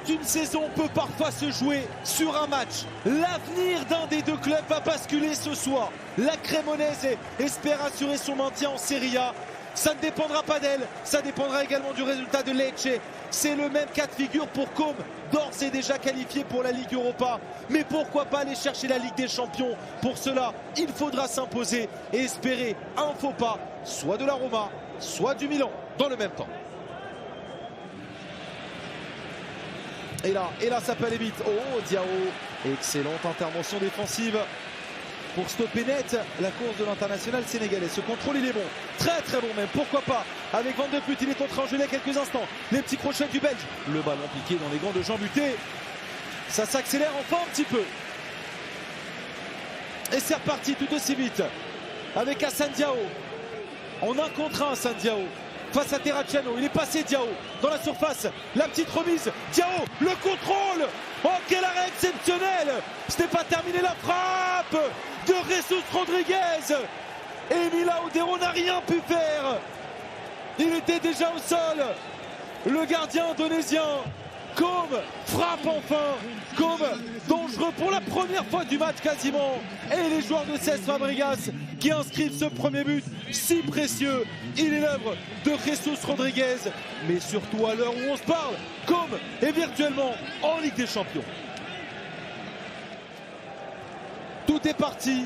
Toute une saison peut parfois se jouer sur un match. L'avenir d'un des deux clubs va basculer ce soir. La Cremonese espère assurer son maintien en Serie A. Ça ne dépendra pas d'elle, ça dépendra également du résultat de Lecce. C'est le même cas de figure pour Côme, d'ores et déjà qualifié pour la Ligue Europa. Mais pourquoi pas aller chercher la Ligue des Champions? Pour cela, il faudra s'imposer et espérer un faux pas, soit de la Roma, soit du Milan, dans le même temps. Et là, ça peut aller vite. Oh, Diao, excellente intervention défensive pour stopper net la course de l'international sénégalais. Ce contrôle, il est bon, très très bon même, pourquoi pas. Avec Van de Put, il est en train de geler quelques instants. Les petits crochets du Belge, le ballon piqué dans les gants de Jean Buté. Ça s'accélère enfin un petit peu. Et c'est reparti tout aussi vite avec Hassan Diao. En un contre un, Hassan Diao face à Terracciano, il est passé Diao dans la surface, la petite remise, Diao, le contrôle. Oh, quel arrêt exceptionnel. Ce n'est pas terminé, la frappe de Jesus Rodriguez. Et Milão Odero n'a rien pu faire. Il était déjà au sol. Le gardien indonésien. Côme frappe enfin. Côme dangereux pour la première fois du match quasiment. Et les joueurs de Cesc Fabregas qui inscrivent ce premier but si précieux. Il est l'œuvre de Jesus Rodriguez. Mais surtout à l'heure où on se parle, Côme est virtuellement en Ligue des Champions. Tout est parti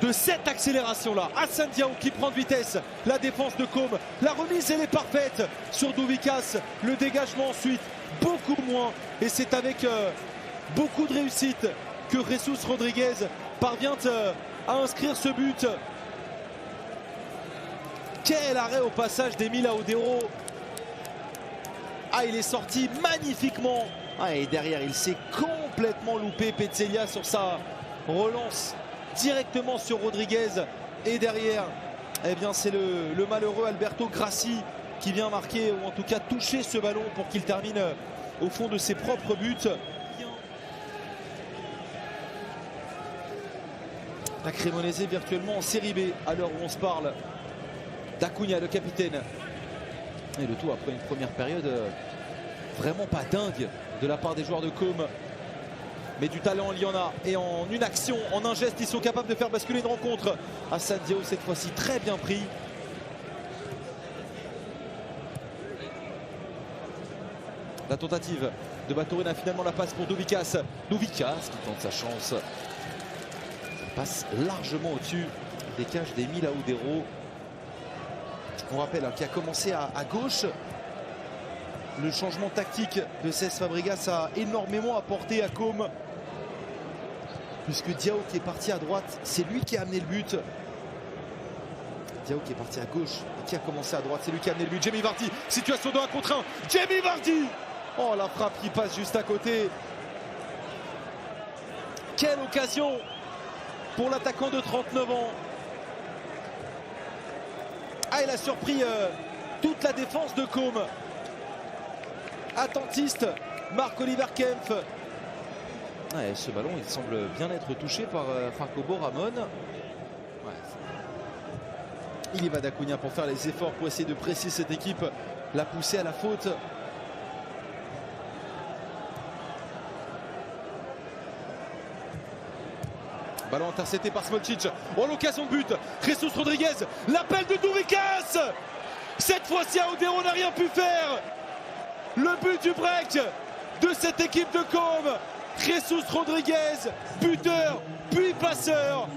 de cette accélération-là. Hassan Diao qui prend de vitesse la défense de Côme. La remise, elle est parfaite sur Douvikas. Le dégagement ensuite, beaucoup moins. Et c'est avec beaucoup de réussite que Jesus Rodriguez parvient à inscrire ce but. Quel arrêt au passage d'Emile Audero. Ah, il est sorti magnifiquement. Ah, et derrière, il s'est complètement loupé. Petzelia sur sa relance directement sur Rodriguez. Et derrière, eh bien, c'est le malheureux Alberto Grassi qui vient marquer, ou en tout cas toucher ce ballon pour qu'il termine au fond de ses propres buts. La Cremonese virtuellement en série B à l'heure où on se parle. D'Acuna, le capitaine. Et le tout après une première période vraiment pas dingue de la part des joueurs de Côme. Mais du talent, il y en a. Et en une action, en un geste, ils sont capables de faire basculer une rencontre. Hassan Diao, cette fois-ci, très bien pris. La tentative de Batorina, finalement la passe pour Douvikas. Douvikas qui tente sa chance. Ça passe largement au-dessus des cages d'Emile Audero. On rappelle qui a commencé à gauche. Le changement tactique de Cesc Fabregas a énormément apporté à Côme. Puisque Diao qui est parti à droite, c'est lui qui a amené le but. Diao qui est parti à gauche et qui a commencé à droite, c'est lui qui a amené le but. Jamie Vardy, situation de 1 contre 1. Jamie Vardy. Oh, la frappe qui passe juste à côté. Quelle occasion pour l'attaquant de 39 ans. Ah, il a surpris toute la défense de Côme. Attentiste, Marc-Oliver Kempf. Ouais, ce ballon, il semble bien être touché par Jacobo Ramon. Ouais. Il y va d'Acuna pour faire les efforts pour essayer de presser cette équipe, la pousser à la faute. Ballon intercepté par Smolcic. Oh, l'occasion de but. Jesus Rodriguez. L'appel de Douvikas. Cette fois-ci, Audero n'a rien pu faire. Le but du break de cette équipe de Côme. Jesus Rodriguez, buteur, puis passeur.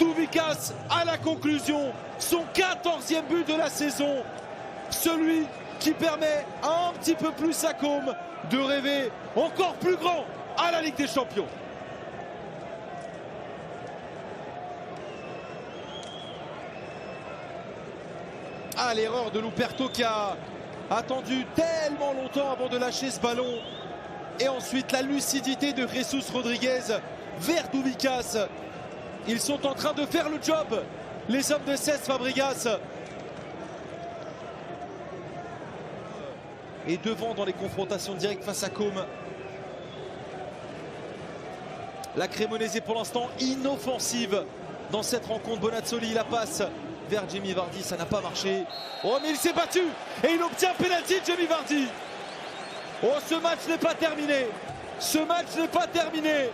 Douvikas à la conclusion. Son 14e but de la saison. Celui qui permet un petit peu plus à Côme de rêver encore plus grand à la Ligue des Champions. Ah, l'erreur de Luperto qui a attendu tellement longtemps avant de lâcher ce ballon. Et ensuite la lucidité de Jesus Rodriguez vers Douvikas. Ils sont en train de faire le job, les hommes de Cesc Fabregas. Et devant dans les confrontations directes face à Côme. La Cremonese pour l'instant inoffensive dans cette rencontre. Bonazzoli, la passe vers Jamie Vardy, ça n'a pas marché. Oh, mais il s'est battu et il obtient un pénalty de Jamie Vardy. Oh, ce match n'est pas terminé. Ce match n'est pas terminé.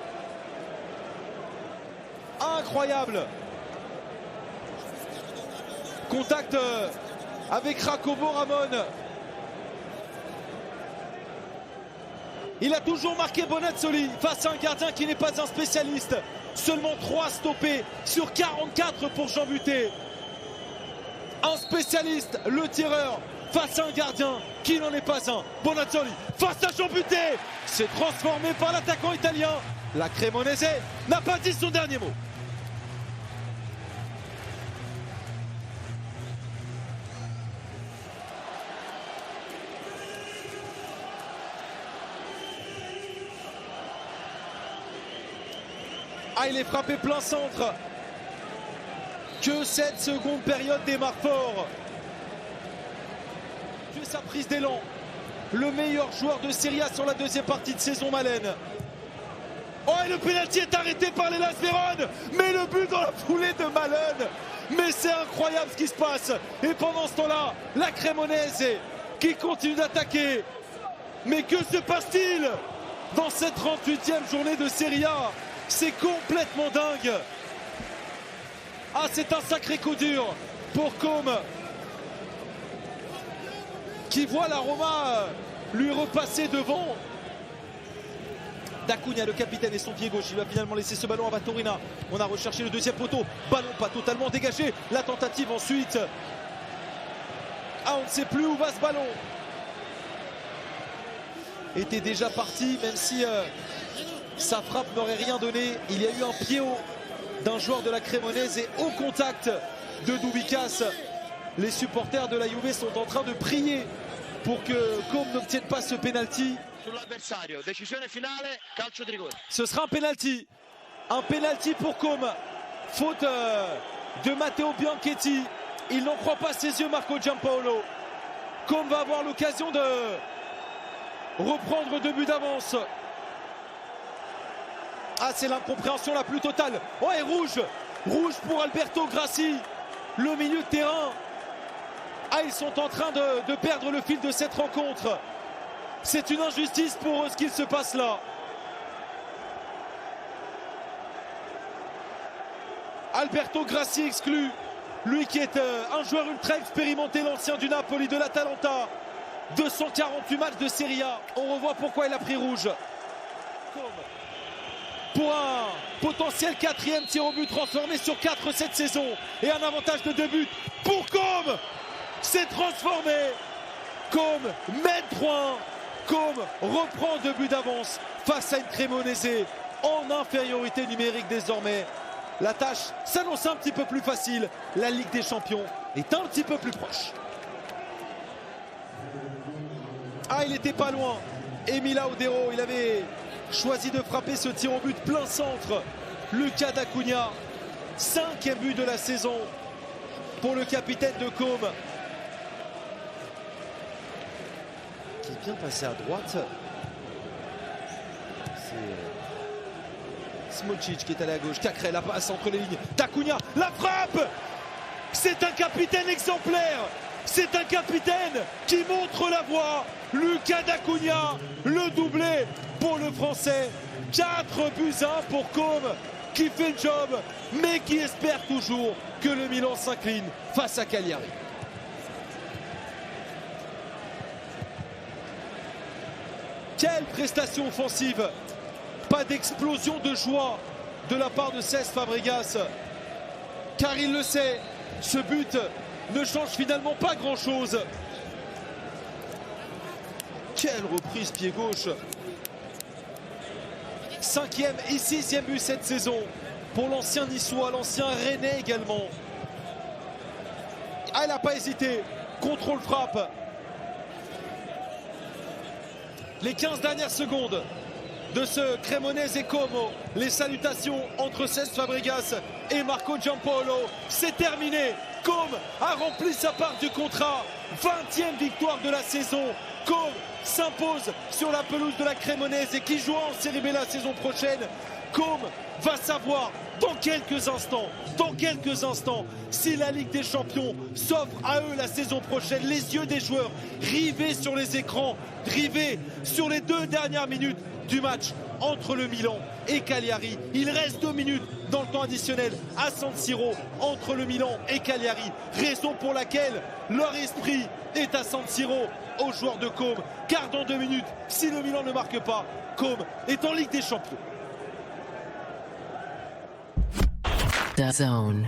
Incroyable. Contact avec Jacobo Ramon. Il a toujours marqué Bonazzoli face à un gardien qui n'est pas un spécialiste. Seulement 3 stoppés sur 44 pour Jean Buté. Un spécialiste, le tireur, face à un gardien qui n'en est pas un. Bonazzoli face à Jean Buté. C'est transformé par l'attaquant italien. La Cremonese n'a pas dit son dernier mot. Ah, il est frappé plein centre. Que cette seconde période démarre fort. Que sa prise d'élan. Le meilleur joueur de Serie A sur la deuxième partie de saison, Malen. Oh, et le pénalty est arrêté par l'Hellas Vérone. Mais le but dans la foulée de Malen. Mais c'est incroyable ce qui se passe. Et pendant ce temps-là, la Cremonese qui continue d'attaquer. Mais que se passe-t-il dans cette 38e journée de Serie A? C'est complètement dingue. Ah, c'est un sacré coup dur pour Côme, qui voit la Roma lui repasser devant. D'Acunha, le capitaine, et son pied gauche. Il va finalement laisser ce ballon à Vatorina. On a recherché le deuxième poteau. Ballon pas totalement dégagé. La tentative ensuite. Ah, on ne sait plus où va ce ballon. Était déjà parti, même si sa frappe n'aurait rien donné. Il y a eu un pied haut d'un joueur de la Cremonese et au contact de Doubikas. Les supporters de la Juve sont en train de prier pour que Côme n'obtienne pas ce penalty. Ce sera un penalty. Un penalty pour Côme. Faute de Matteo Bianchetti. Il n'en croit pas ses yeux, Marco Giampaolo. Côme va avoir l'occasion de reprendre 2 buts d'avance. Ah, c'est l'incompréhension la plus totale. Oh, et rouge. Rouge pour Alberto Grassi. Le milieu de terrain. Ah, ils sont en train de perdre le fil de cette rencontre. C'est une injustice pour eux ce qu'il se passe là. Alberto Grassi exclu. Lui qui est un joueur ultra expérimenté, l'ancien du Napoli, de l'Atalanta. 248 matchs de Serie A. On revoit pourquoi il a pris rouge. Pour un potentiel 4e tir au but transformé sur 4 cette saison. Et un avantage de 2 buts pour Côme. C'est transformé. Côme mène 3-1. Côme reprend 2 buts d'avance face à une Cremonese en infériorité numérique désormais. La tâche s'annonce un petit peu plus facile. La Ligue des Champions est un petit peu plus proche. Ah, il n'était pas loin. Emila Odero, il avait choisi de frapper ce tir au but plein centre. Lucas d'Acunha, 5e but de la saison pour le capitaine de Côme. Qui est bien passé à droite. C'est Smolcic qui est allé à gauche. Cacré, la passe entre les lignes. d'Acunha, la frappe. C'est un capitaine exemplaire. C'est un capitaine qui montre la voie. Lucas d'Acunha, le doublé pour le Français. 4 buts 1 pour Côme, qui fait le job, mais qui espère toujours que le Milan s'incline face à Cagliari. Quelle prestation offensive. Pas d'explosion de joie de la part de Cesc Fabregas. Car il le sait, ce but ne change finalement pas grand-chose. Quelle reprise pied gauche. 5e et 6e but cette saison pour l'ancien Niçois, l'ancien Rennais également. Ah, elle n'a pas hésité. Contrôle frappe. Les 15 dernières secondes de ce Cremonese et Como. Les salutations entre Cesc Fabregas et Marco Giampaolo. C'est terminé. Côme a rempli sa part du contrat. 20e victoire de la saison. Côme s'impose sur la pelouse de la Cremonese et qui jouera en Serie B la saison prochaine. Côme va savoir dans quelques instants, si la Ligue des Champions s'offre à eux la saison prochaine. Les yeux des joueurs rivés sur les écrans, rivés sur les 2 dernières minutes du match entre le Milan et Cagliari. Il reste 2 minutes dans le temps additionnel à San Siro entre le Milan et Cagliari. Raison pour laquelle leur esprit est à San Siro aux joueurs de Côme. Car dans 2 minutes, si le Milan ne marque pas, Côme est en Ligue des Champions. DAZN.